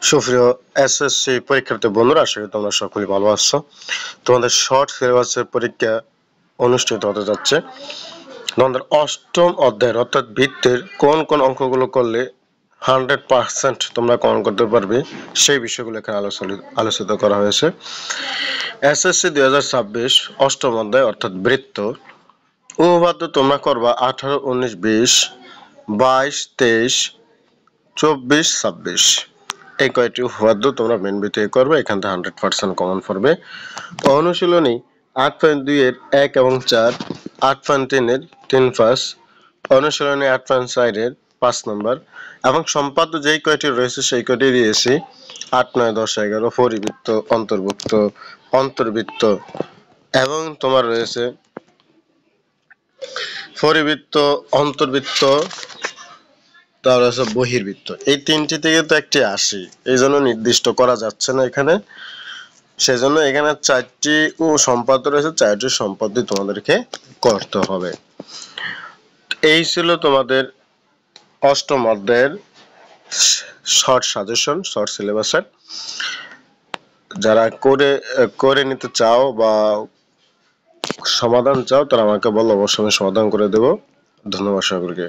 সুপ্রিয় এসএসসি পরীক্ষার্থী বন্ধুরা, আশা করি তোমরা সকলেই ভালো আছো। তোমাদের শর্ট সিলেবাসের পরীক্ষা অনুষ্ঠিত হতে যাচ্ছে। তোমাদের অষ্টম অধ্যায়ের অর্থাৎ বৃত্তের কোন কোন অঙ্কগুলো করলে 100% তোমরা কমন করতে পারবে সেই বিষয়গুলো এখানে আলোচিত করা হয়েছে। এসএসসি 2026 অষ্টম অধ্যায় অর্থাৎ বৃত্ত উপপাদ্য তোমরা করবা 18, 19, 20, 22, 23, 24, 26 এই কয়টি উপপাদ্য তোমরা মেন বৃত্তে করবে। এখান থেকে 100% কমন পড়বে। অনুশীলনী 8.2 এর 1 এবং 4, 8.3 এর 3, 5, অনুশীলনী 8.4 এর 5 নম্বর এবং সম্পাদ্য যেই কয়টি রয়েছে সেই কয়টি দিয়েছি। 8, 9, 10, 11 পরিবৃত্ত, অন্তর্বৃত্ত এবং তোমার রয়েছে পরিবৃত্ত, অন্তর্বৃত্ত, তার আছে বহির্বৃত্ত। এই তিনটি থেকে তো একটি আসি, এই জন্য নির্দিষ্ট করা যাচ্ছে না এখানে। সেজন্য এখানে 4টি সম্পাদ্য রয়েছে, 4টি সম্পাদ্য তোমাদেরকে করতে হবে। এই ছিল তোমাদের অষ্টম অধ্যায়ের শর্ট সাজেশন, শর্ট সিলেবাসের। যারা করে নিতে চাও বা সমাধান চাও তারা আমাকে বলো, অবশ্যই আমি সমাধান করে দেব। ধন্যবাদ সকলকে।